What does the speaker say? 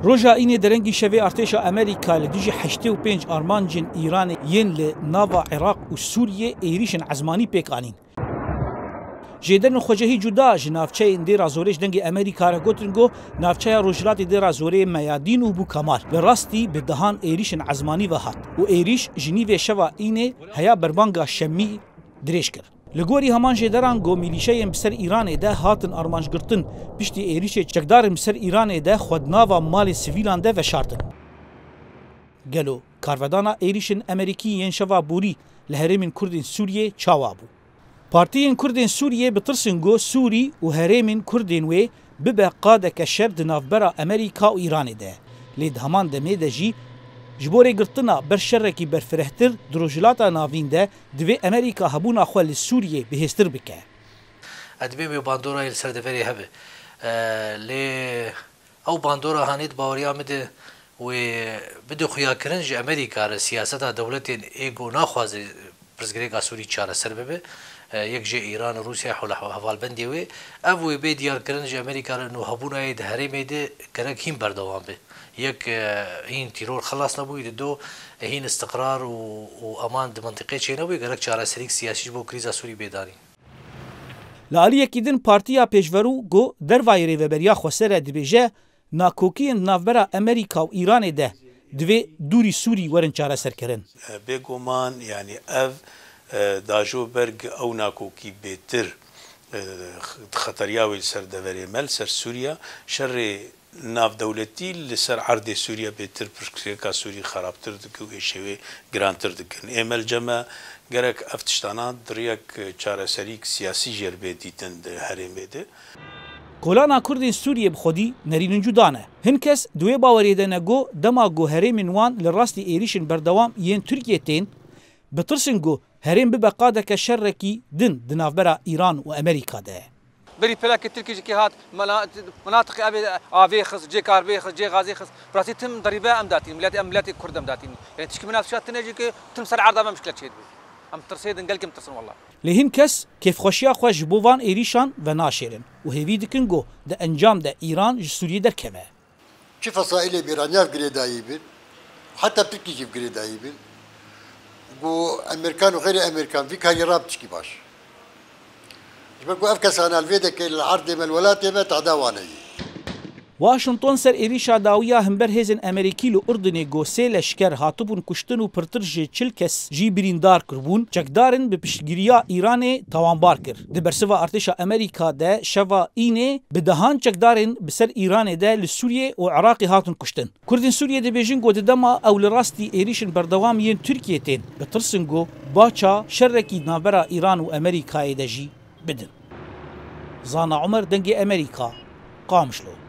روژا اینه درنگی شوی ارتش امریکا لدیج 85 آرمانجن ایران ین لناوا عراق و سوریه ایریشن عزمانی پیکانین. جدن خوجهی جدا جنافچه ایندی رازورش دنگ امریکا را گوتنگو نافچه روجلات دی رازوره میادین و بو کمال براستی به دهان ایریشن عزمانی و هات و ایریش جنیو شوا اینه هیا بربانگا شمی دریش کرد. لگوری همان جدران گو میلیشه بسر ایران ده هاتن آرمانج گرتن پشتی ایریش چکدار بسر ایران ده خودناوا مال سیویلان ده و شارتن. گلو کارودانا ایریشن امریکی ین شوا بوری لهرمین کردین سوریه چاوابو. پارتیین کردین سوریه بترسنگو سوری و هرمین کردین و ببه قاده کشر دنافبرا امریکا و ایران ده. لید همان دمه ده جی جبوری گرتنا برشرکی برفرهتر دروجلاتا ناوین ده دوی امریکا هبونا خوال سوریه بهستر بکه. ادبی می باندورا ایل سردفری هبه. لی او باندورا هانید باوریا مده و بده خویا کرنج امریکا را سیاست دولت ایگو ناخوازه پرزگریگا سوری چاره سر ببه. یک جه ایران و روسیه حول حوال بندی وی اوی به دیار کرنج امریکا را نو هبونای ده هرمی ده کرک هیم بردوام به یک این تیرور خلاص نبوید دو این استقرار و امان ده منطقه چه نبوید کرک چاره سریک سیاسی بو کریزا سوری بیداری لالی کیدن پارتیا پیشورو گو در وایری و بریا خسر دبیجه ناکوکی نافبرا امریکا و ایران ده دوی دوری سوری ورن چاره سر کرن بگومان یعنی اف داجو برگ او ناکوکی بهتر خطریاوی سر دوری مل سر سوریا شر ناف دولتی لسر عرض سوریا بهتر پرسکریکا سوری خرابتر دکو ایشوی گرانتر دکن ایمل جمع گرک افتشتانات دریک چاره سریک سیاسی جربه دیتن در هرمه ده کولانا کردین سوریه بخودی نرین جدانه هنکس دوی باوری دنگو دما گو هرمین وان لراستی ایریشن بردوام ین ترکیه تین بترسنگو هرم ببقى دك شركي دنافبرا إيران وأمريكا ده. بري بلاك تركي جهات مناطق أبي خص جي كاربي خص جي غازي خص براسي تم ضريبة أمداتين ملاتي كرد أمداتين يعني تشكي منافسات تنجي كي تم سر عرضة ما مشكلة شيء أم ترسيد نقل كم تصن والله. لهن كس كيف خشيا خوش بوفان إيريشان وناشرن وهذي دكنجو ده أنجام ده إيران سوريا در كمان. كيف فصائل بيرانيا في قريدايبين حتى تركي في قريدايبين. بو امريكان وغير امريكان في كان يراب تشكي باش يبقوا افكس انا الفيدك العرض من الولايات ما تعداواني واشنطن سر ایریشا داویا همبر هزن امریکی لو اردنی گو سه لشکر هاتبون کشتن و پرترج چلکس جی بریندار کربون چکدارن به پشتگیریا ایران توانبار کر دبرسوا ارتشا امریکا ده شوا اینه به دهان چکدارن بسر ایران ده لسوریه و عراق هاتون کشتن کردن سوریه ده بیجن گو دما او لراستی ایریشن بردوام ین ترکیه تین بترسن گو باچا شرکی نابرا ایران و امریکا ده جی بدن زانا عمر دنگ امریکا قامشلو